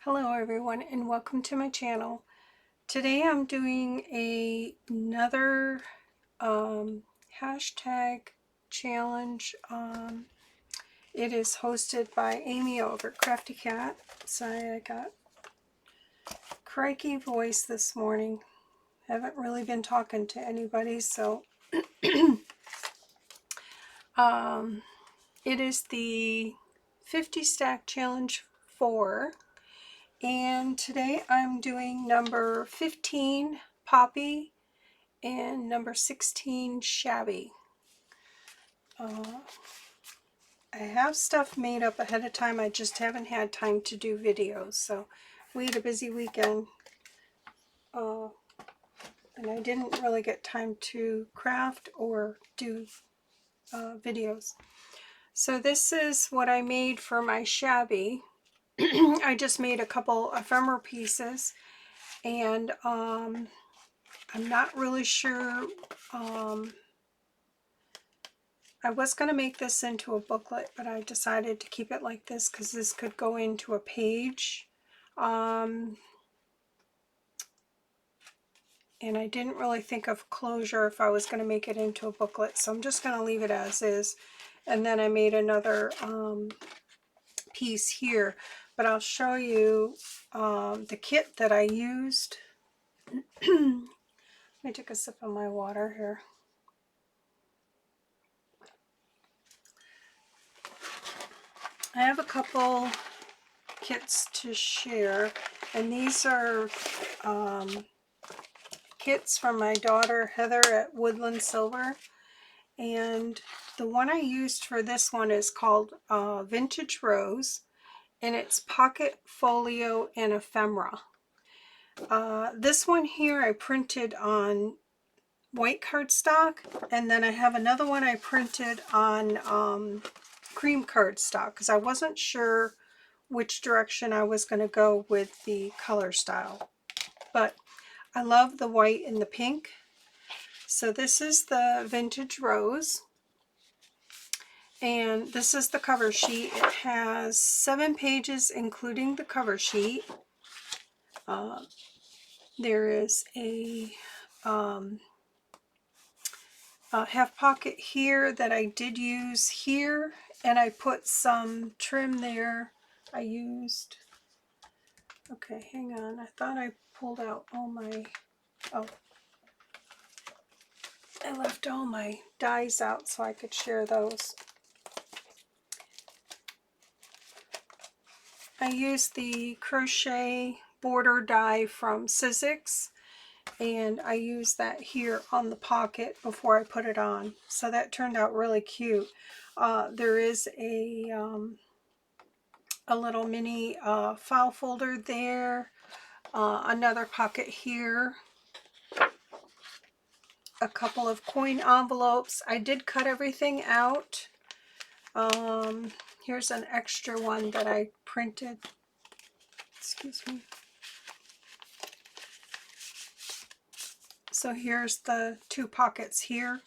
Hello everyone and welcome to my channel. Today I'm doing another hashtag challenge. It is hosted by Amy over at Crafty Cat. Sorry I got crikey voice this morning. Haven't really been talking to anybody, so it is the 50 stack challenge 4. And today I'm doing number 15, Poppy, and number 16, Shabby. I have stuff made up ahead of time, I just haven't had time to do videos. So we had a busy weekend, and I didn't really get time to craft or do videos. So this is what I made for my Shabby. I just made a couple ephemera pieces, and I'm not really sure. I was going to make this into a booklet, but I decided to keep it like this because this could go into a page. And I didn't really think of closure if I was going to make it into a booklet, so I'm just going to leave it as is. And then I made another piece here, but I'll show you the kit that I used. Let me take a sip of my water here. I have a couple kits to share, and these are kits from my daughter Heather at WoodlandSilver, and the one I used for this one is called Vintage Rose, and it's pocket, folio, and ephemera. This one here I printed on white cardstock, and then I have another one I printed on cream cardstock because I wasn't sure which direction I was going to go with the color style. But I love the white and the pink. So this is the Vintage Rose. And this is the cover sheet. It has 7 pages including the cover sheet. There is a half pocket here that I did use here, and I put some trim there. I used, okay, hang on, I thought I pulled out all my, oh, I left all my dies out so I could share those. I used the crochet border die from Sizzix, and I used that here on the pocket before I put it on. So that turned out really cute. There is a little mini file folder there, another pocket here, a couple of coin envelopes. I did cut everything out. Here's an extra one that I printed. Excuse me. So here's the 2 pockets here.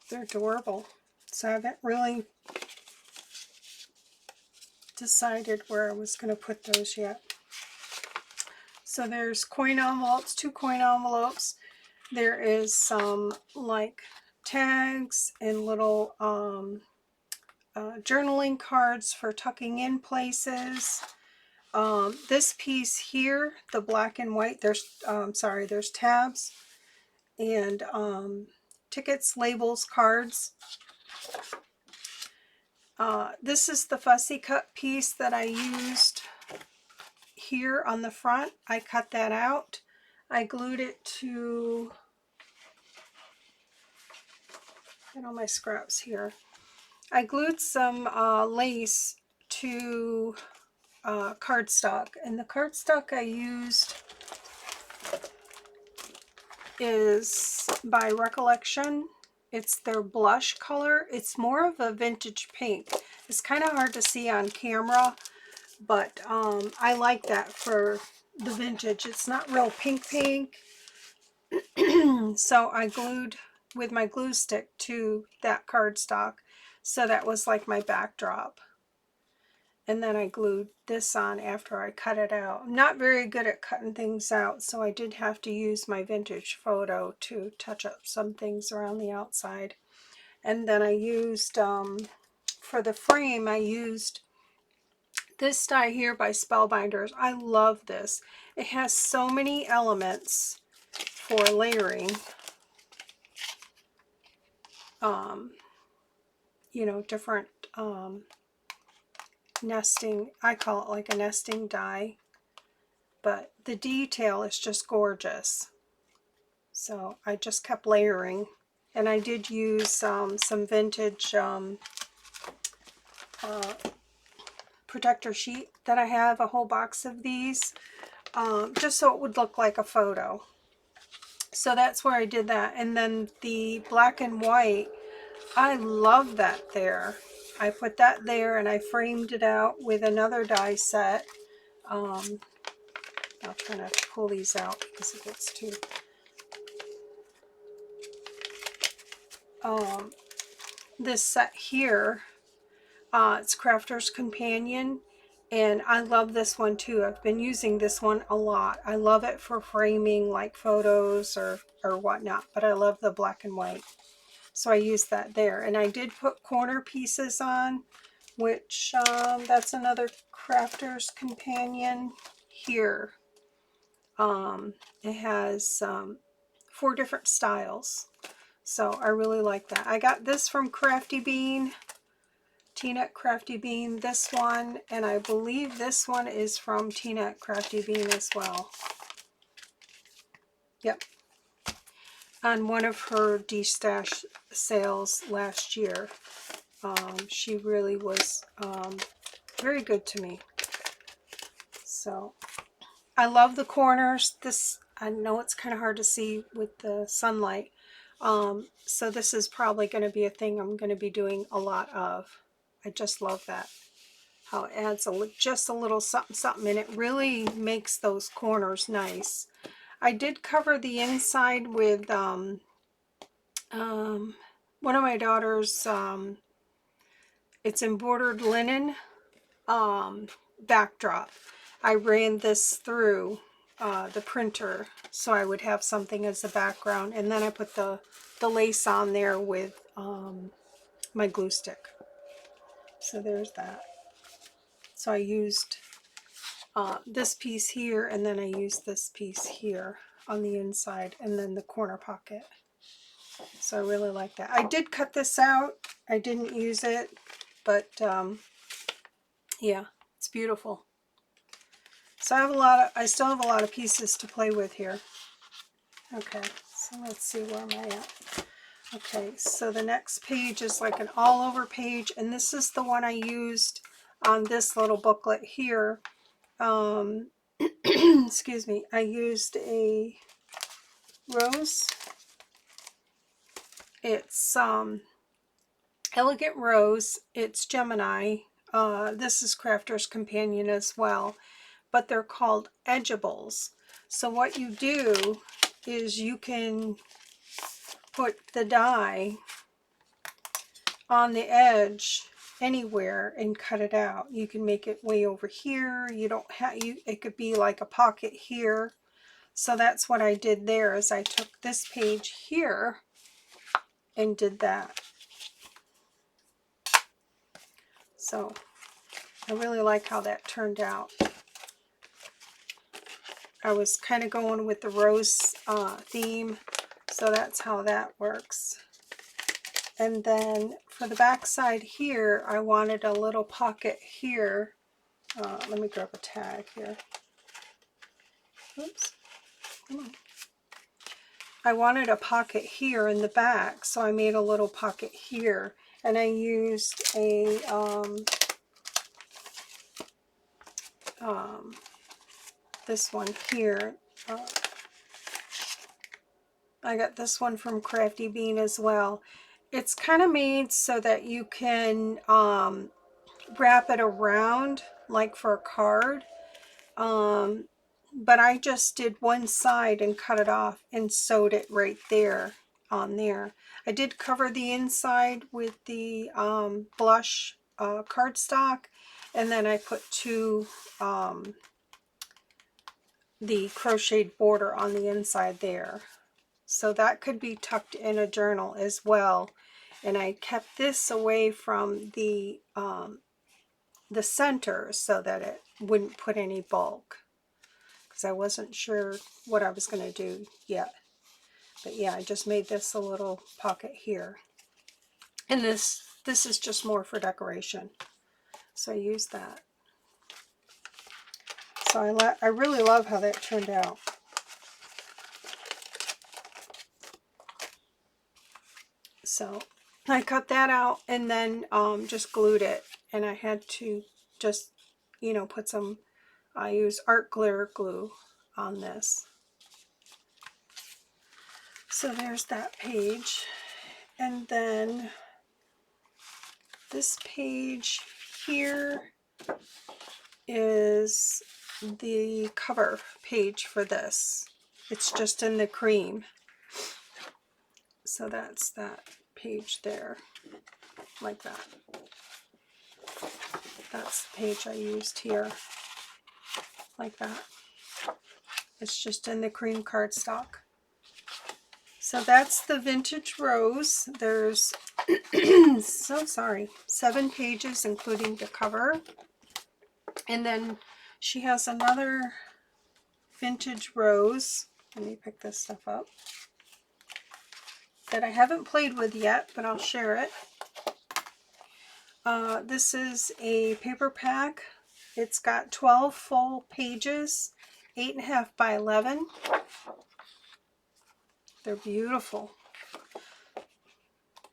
They're adorable. So I haven't really decided where I was going to put those yet. So there's coin envelopes, 2 coin envelopes. There is some like tags and little journaling cards for tucking in places. This piece here, the black and white, there's there's tabs and tickets, labels, cards. This is the fussy cut piece that I used here on the front. I cut that out. I glued it to, get all my scraps here. I glued some lace to cardstock, and the cardstock I used is by Recollection. It's their blush color. It's more of a vintage pink. It's kind of hard to see on camera, but I like that for the vintage. It's not real pink pink. So I glued with my glue stick to that cardstock. So that was like my backdrop. And then I glued this on after I cut it out. I'm not very good at cutting things out, so I did have to use my vintage photo to touch up some things around the outside. And then I used, for the frame, I used this die here by Spellbinders. I love this. It has so many elements for layering. You know, different nesting. I call it like a nesting die. But the detail is just gorgeous. So I just kept layering. And I did use some vintage protector sheet that I have, a whole box of these, just so it would look like a photo. So that's where I did that. And then the black and white, I love that there. I put that there and I framed it out with another die set. I'll try not to pull these out because it gets too... this set here, it's Crafter's Companion, and I love this one too. I've been using this one a lot. I love it for framing like photos or whatnot, but I love the black and white. So I used that there. And I did put corner pieces on, which that's another Crafter's Companion here. It has 4 different styles. So I really like that. I got this from Crafty Bean, Tina at Crafty Bean, this one, and I believe this one is from Tina at Crafty Bean as well. Yep. On one of her de-stash sales last year. She really was very good to me. So I love the corners. This, I know it's kind of hard to see with the sunlight. So this is probably going to be a thing I'm going to be doing a lot of. I just love that. How it adds just a little something something, and it really makes those corners nice. I did cover the inside with one of my daughter's, it's embroidered linen backdrop. I ran this through the printer so I would have something as a background, and then I put the lace on there with my glue stick. So there's that. So I used this piece here, and then I used this piece here on the inside, and then the corner pocket. So I really like that. I did cut this out. I didn't use it, but yeah, it's beautiful. So I still have a lot of pieces to play with here. Okay, so let's see, where am I at? Okay, so the next page is like an all over page, and this is the one I used on this little booklet here. Excuse me, I used a rose. It's Elegant Rose. It's Gemini. This is Crafter's Companion as well, but they're called edgeables. So what you do is you can put the die on the edge anywhere and cut it out. You can make it way over here. You don't have, it could be like a pocket here. So that's what I did there, is I took this page here and did that. So I really like how that turned out. I was kind of going with the rose theme, so that's how that works. And then for the back side here, I wanted a little pocket here. Let me grab a tag here. Oops. Come on. I wanted a pocket here in the back, so I made a little pocket here. And I used a this one here. I got this one from Crafty Bean as well. It's kind of made so that you can wrap it around like for a card. But I just did one side and cut it off and sewed it right there on there. I did cover the inside with the blush cardstock, and then I put the crocheted border on the inside there. So that could be tucked in a journal as well. And I kept this away from the center so that it wouldn't put any bulk, because I wasn't sure what I was going to do yet. But yeah, I just made this a little pocket here. And this is just more for decoration. So I used that. So I really love how that turned out. So I cut that out and then just glued it. And I had to just, you know, put some, I use art glitter glue on this. So there's that page. And then this page here is the cover page for this. It's just in the cream. So that's that page there, like that. That's the page I used here, like that. It's just in the cream cardstock. So that's the Vintage Rose. There's, 7 pages including the cover. And then she has another Vintage Rose. Let me pick this stuff up, that I haven't played with yet, but I'll share it. This is a paper pack. It's got 12 full pages, 8.5 by 11. They're beautiful.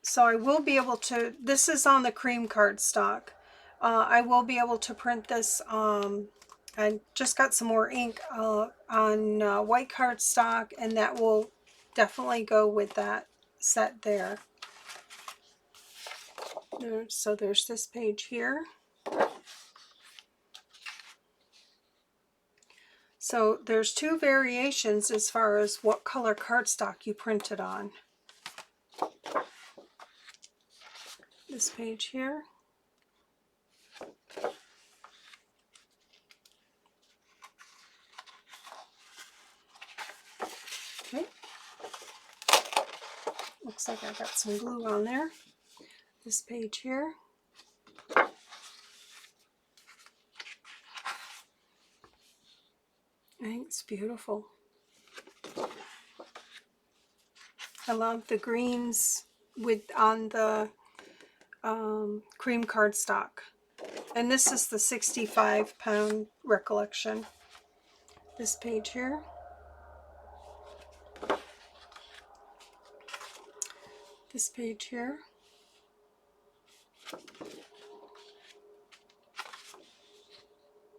So I will be able to, this is on the cream cardstock. I will be able to print this. I just got some more ink on white cardstock, and that will definitely go with that set there. So there's this page here. So there's 2 variations as far as what color cardstock you print it on. This page here. Okay. Looks like I got some glue on there. This page here. I think it's beautiful. I love the greens on the cream cardstock. And this is the 65-pound recollection. This page here. This page here.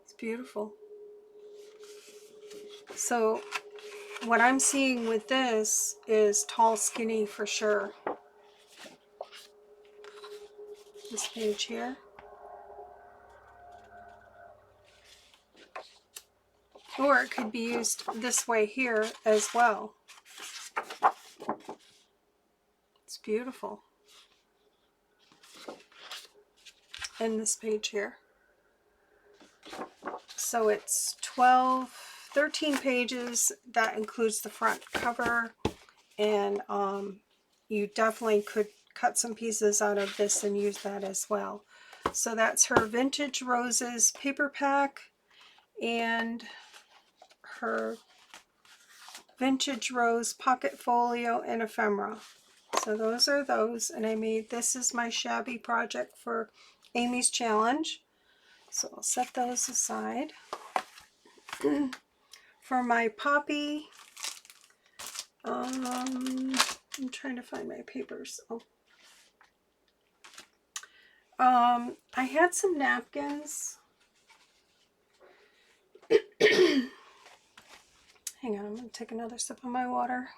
It's beautiful. So what I'm seeing with this is tall, skinny for sure. This page here. Or it could be used this way here as well. It's beautiful. And this page here. So it's 13 pages. That includes the front cover. And you definitely could cut some pieces out of this and use that as well. So that's her Vintage Roses paper pack and her Vintage Rose pocket folio and ephemera. So those are those, and I made, this is my shabby project for Amy's challenge. So I'll set those aside. For my Poppy, I'm trying to find my papers. Oh. I had some napkins. Hang on, I'm going to take another sip of my water.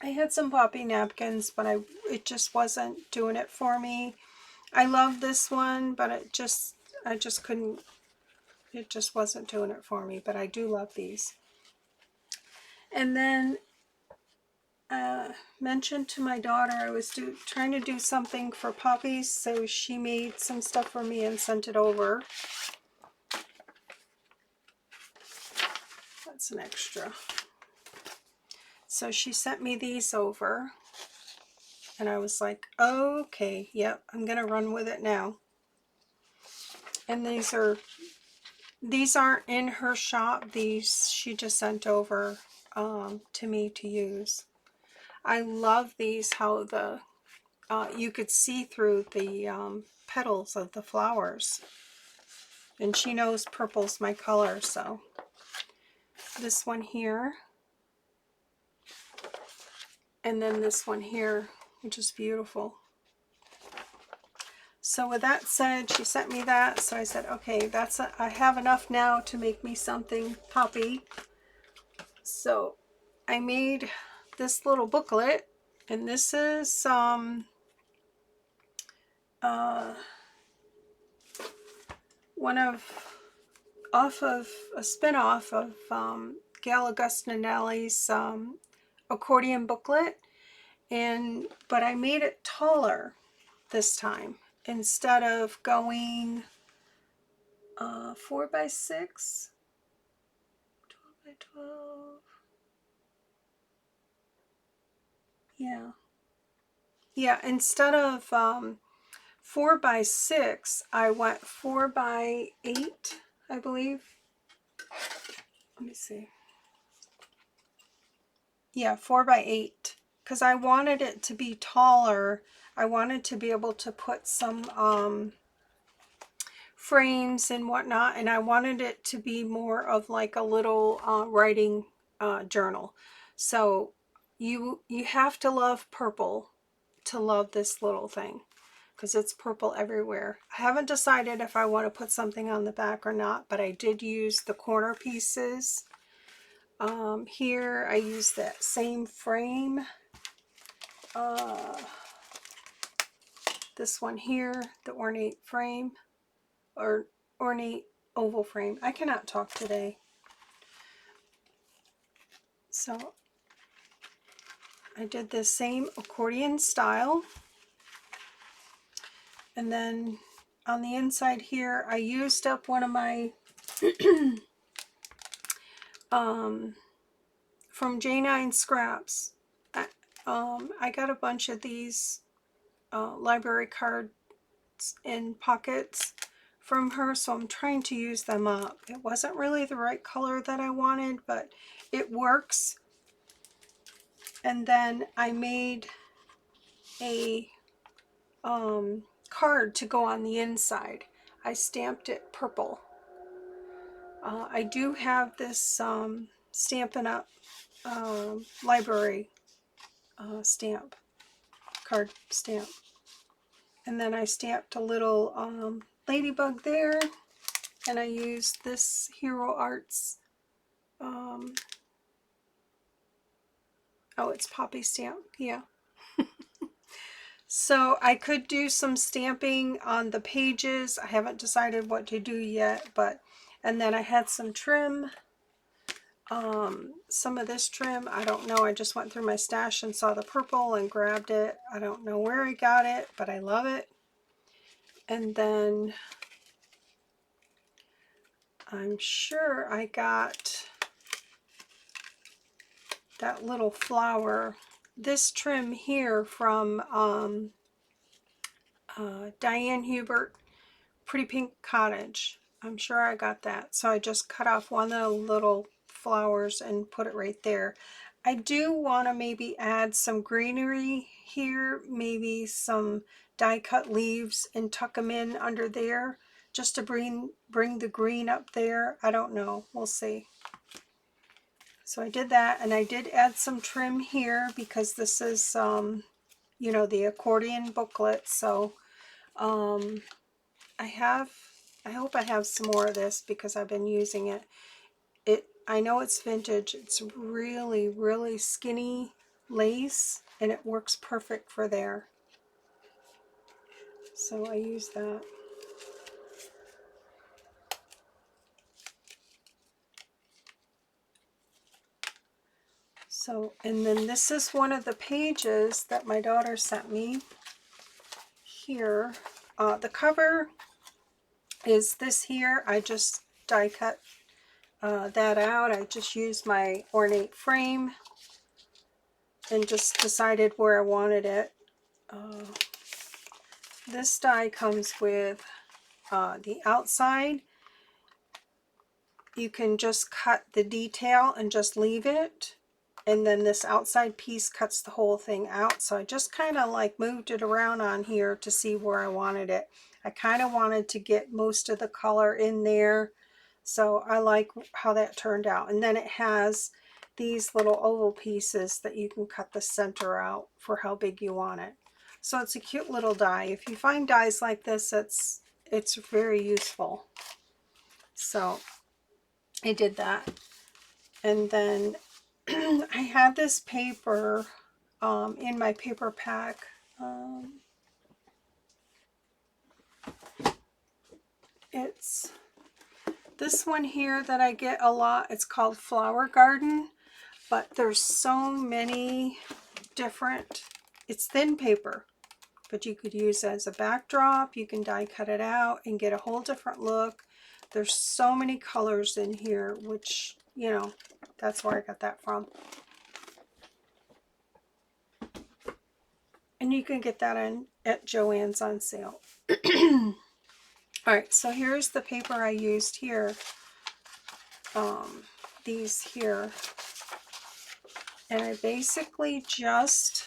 I had some Poppy napkins, but it just wasn't doing it for me. I love this one, but I just couldn't, it just wasn't doing it for me, but I do love these. And then mentioned to my daughter I was trying to do something for puppies, so she made some stuff for me and sent it over. That's an extra. So she sent me these over, and I was like, okay, yep, I'm gonna run with it now. And these aren't in her shop. These she just sent over to me to use. I love these, how the you could see through the petals of the flowers. And she knows purple's my color, so this one here, and then this one here, which is beautiful. So with that said, she sent me that, so I said, okay, I have enough now to make me something puppy. So I made this little booklet, and this is off of a spin-off of Gal Augustinelli's Accordion Booklet, but I made it taller this time. Instead of going 4 by 6, 12 by 12, yeah, instead of 4 by 6, I went 4 by 8, I believe. Let me see. Yeah, 4 by 8, because I wanted it to be taller. I wanted to be able to put some frames and whatnot, and I wanted it to be more of like a little writing journal. So you have to love purple to love this little thing, because it's purple everywhere. I haven't decided if I want to put something on the back or not, but I did use the corner pieces. Here I used that same frame. This one here, the ornate frame, or ornate oval frame. I cannot talk today. So I did the same accordion style. And then on the inside here, I used up one of my from J9 Scraps. I got a bunch of these library cards and pockets from her, so I'm trying to use them up. It wasn't really the right color that I wanted, but it works. And then I made a card to go on the inside. I stamped it purple. I do have this Stampin' Up! Library stamp, card stamp. And then I stamped a little ladybug there, and I used this Hero Arts, oh, it's Poppy stamp, yeah. So I could do some stamping on the pages. I haven't decided what to do yet, and then I had some trim. Some of this trim, I don't know, I just went through my stash and saw the purple and grabbed it. I don't know where I got it, but I love it. And then I'm sure I got that little flower, this trim here from Diane Hubert, Pretty Pink Cottage. I'm sure I got that. So I just cut off one of the little flowers and put it right there. I do want to maybe add some greenery here, maybe some die cut leaves and tuck them in under there, just to bring the green up there. I don't know, we'll see. So I did that, and I did add some trim here because this is you know, the accordion booklet. So I hope I have some more of this because I've been using it. I know it's vintage. It's really, really skinny lace, and it works perfect for there. So I use that. So, and then this is one of the pages that my daughter sent me here. The cover is this here. I just die cut that out. I just used my ornate frame and just decided where I wanted it. This die comes with the outside. You can just cut the detail and just leave it. And then this outside piece cuts the whole thing out. So I just kind of like moved it around on here to see where I wanted it. I kind of wanted to get most of the color in there. So I like how that turned out. And then it has these little oval pieces that you can cut the center out for how big you want it. So it's a cute little die. If you find dies like this, it's very useful. So I did that. And then I had this paper in my paper pack. It's this one here that I get a lot. It's called Flower Garden, but there's so many different, it's thin paper, but you could use it as a backdrop. You can die cut it out and get a whole different look. There's so many colors in here, which, you know, that's where I got that from. And you can get that at Joann's on sale. Alright, so here's the paper I used here. These here. And I basically just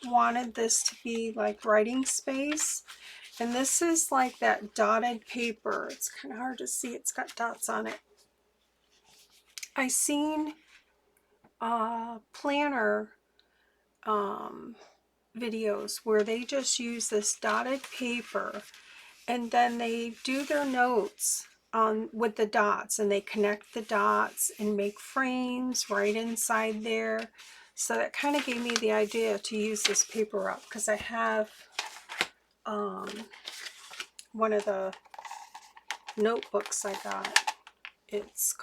wanted this to be like writing space. And this is like that dotted paper. It's kind of hard to see. It's got dots on it. I seen planner videos where they just use this dotted paper and then they do their notes with the dots, and they connect the dots and make frames right inside there. So that kind of gave me the idea to use this paper up, because I have one of the notebooks I got. It's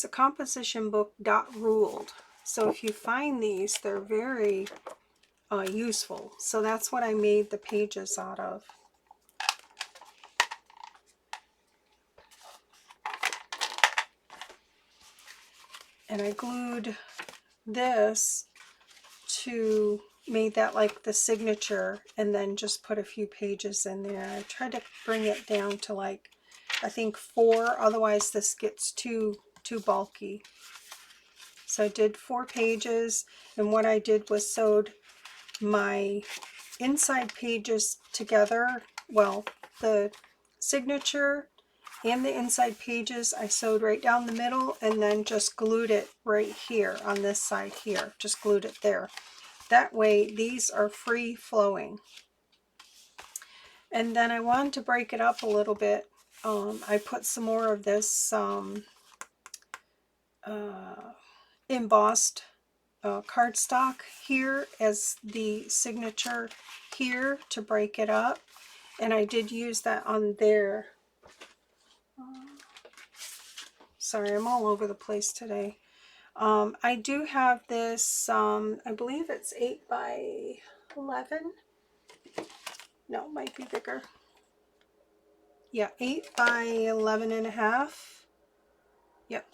a composition book ruled. So if you find these, they're very useful. So that's what I made the pages out of. And I glued this to made that like the signature, and then just put a few pages in there. I tried to bring it down to like, I think 4, otherwise this gets too bulky. So I did 4 pages, and what I did was sewed my inside pages together. Well, the signature and the inside pages I sewed right down the middle, and then just glued it right here on this side here. Just glued it there. That way these are free flowing. And then I wanted to break it up a little bit. I put some more of this embossed cardstock here as the signature here to break it up. And I did use that on there. Sorry, I'm all over the place today. I do have this, I believe it's 8 by 11. No, it might be bigger. Yeah, 8 by 11 and a half. Yep.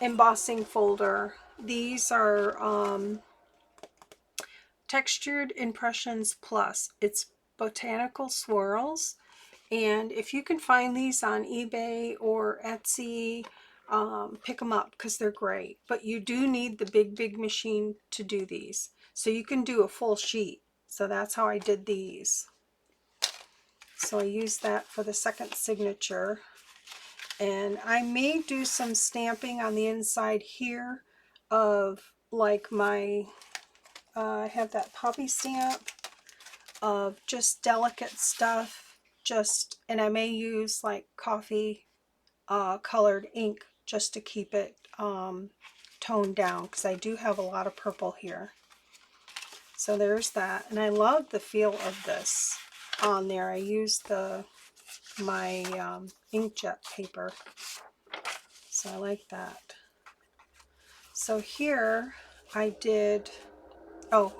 Embossing folder. These are Textured Impressions Plus. It's botanical swirls. And if you can find these on eBay or Etsy, pick them up because they're great. But you do need the big machine to do these. So you can do a full sheet. So that's how I did these. So I used that for the second signature. And I may do some stamping on the inside here of like my, I have that Poppy stamp of just delicate stuff. And I may use like coffee colored ink just to keep it toned down, because I do have a lot of purple here. So there's that. And I love the feel of this on there. I used my inkjet paper. So I like that. So here I did, oh,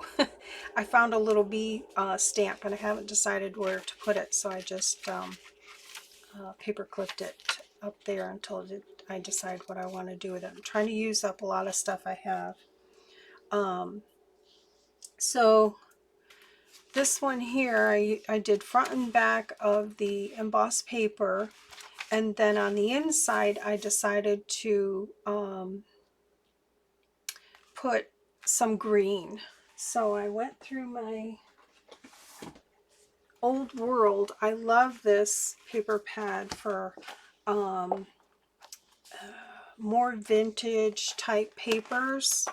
I found a little bee stamp and I haven't decided where to put it. So I just paper clipped it up there until I decide what I want to do with it. I'm trying to use up a lot of stuff I have. So this one here, I did front and back of the embossed paper, and then on the inside I decided to put some green. So I went through my Old World. I love this paper pad for more vintage type papers.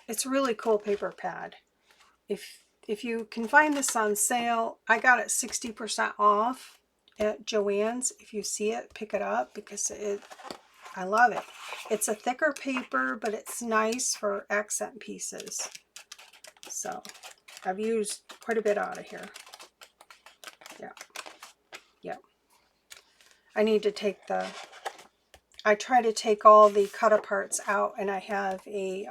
It's a really cool paper pad. If you can find this on sale, I got it 60% off at Joann's. If you see it, pick it up because I love it. It's a thicker paper, but it's nice for accent pieces. So I've used quite a bit out of here. Yeah. I need to take I try to take all the cut aparts out, and I have a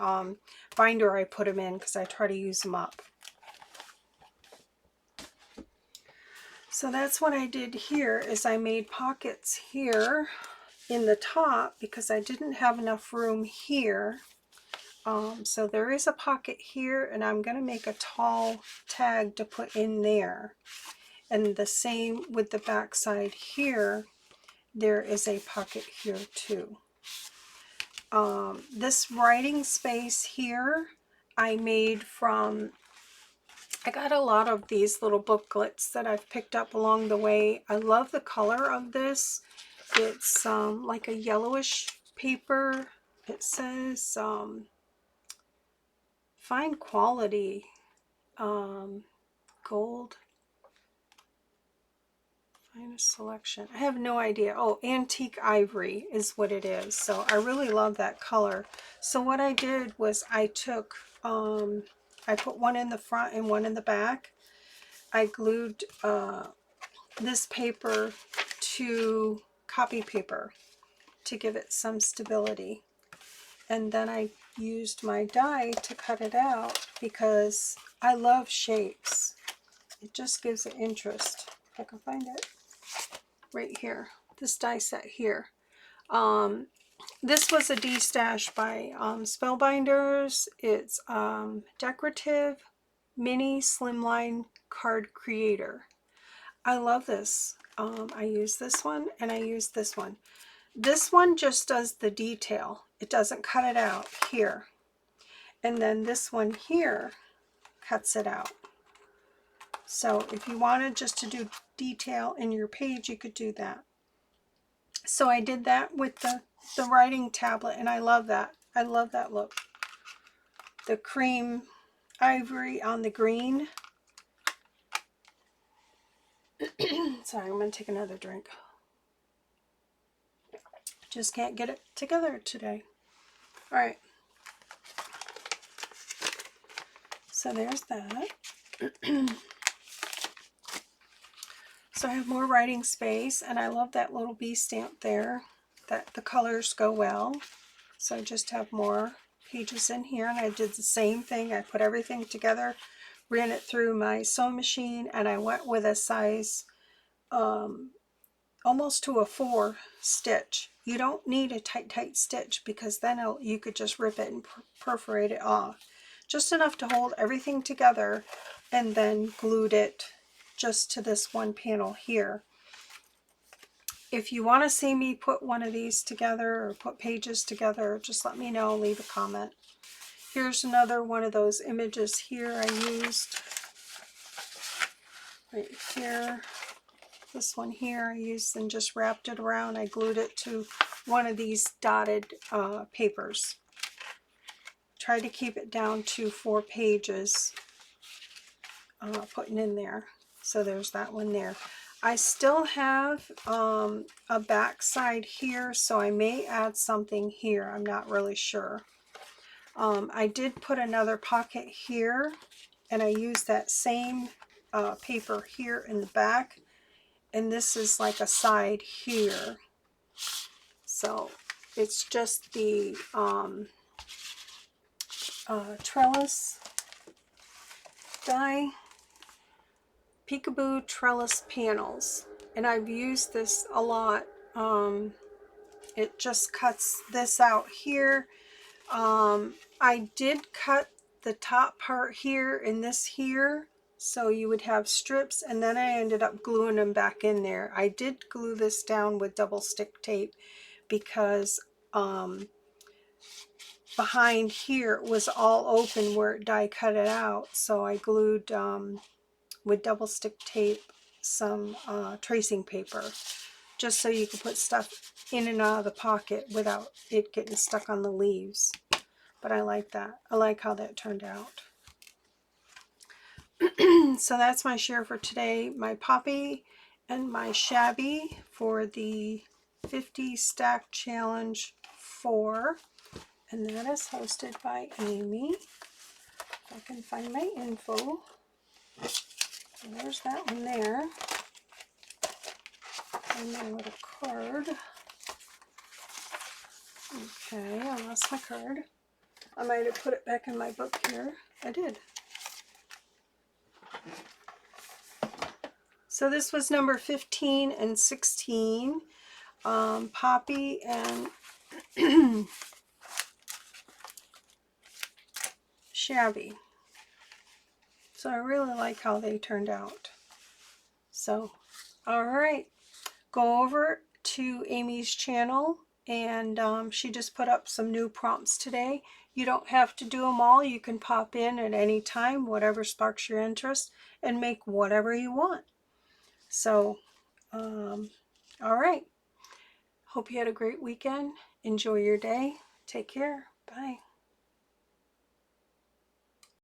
binder I put them in because I try to use them up. So that's what I did here, is I made pockets here in the top because I didn't have enough room here. So there is a pocket here, and I'm going to make a tall tag to put in there. And the same with the back side here. There is a pocket here too. This writing space here I made from, I got a lot of these little booklets that I've picked up along the way. I love the color of this. It's like a yellowish paper. It says fine quality gold. Finest selection. I have no idea. Oh, antique ivory is what it is. So I really love that color. So what I did was I took, I put one in the front and one in the back. I glued this paper to copy paper to give it some stability. And then I used my die to cut it out because I love shapes. It just gives it interest. If I can find it. Right here, this die set here. This was a D-stash by Spellbinders. It's decorative mini slimline card creator. I love this. I use this one and I use this one. This one just does the detail. It doesn't cut it out here. And then this one here cuts it out. So if you wanted just to do detail in your page, you could do that. So I did that with the writing tablet, and I love that. I love that look. The cream ivory on the green. Sorry, I'm going to take another drink. Just can't get it together today. All right. So there's that. So I have more writing space, and I love that little bee stamp there, that the colors go well. So I just have more pages in here, and I did the same thing. I put everything together, ran it through my sewing machine, and I went with a size almost to a 4 stitch. You don't need a tight stitch because then you could just rip it and perforate it off. Just enough to hold everything together, and then glued it just to this one panel here. If you want to see me put one of these together or put pages together, just let me know, leave a comment. Here's another one of those images here I used. Right here. This one here I used and just wrapped it around. I glued it to one of these dotted papers. Tried to keep it down to 4 pages putting in there. So there's that one there. I still have a back side here, so I may add something here. I'm not really sure. I did put another pocket here, and I used that same paper here in the back, and this is like a side here. So it's just the trellis die, Peekaboo trellis panels, and I've used this a lot. It just cuts this out here. I did cut the top part here and this here, so you would have strips, and then I ended up gluing them back in there. I did glue this down with double stick tape because behind here was all open where it die cut it out, so I glued with double stick tape some tracing paper, just so you can put stuff in and out of the pocket without it getting stuck on the leaves. But I like that. I like how that turned out. So that's my share for today. My Poppy and my Shabby for the 50 Stack Challenge 4. And that is hosted by Amy. If I can find my info. So there's that one there. And then with a card. Okay, I lost my card. I might have put it back in my book here. I did. So this was number 15 and 16. Poppy and Shabby. So I really like how they turned out. So, alright. Go over to Amy's channel, and she just put up some new prompts today. You don't have to do them all. You can pop in at any time, whatever sparks your interest, and make whatever you want. So, alright. Hope you had a great weekend. Enjoy your day. Take care. Bye.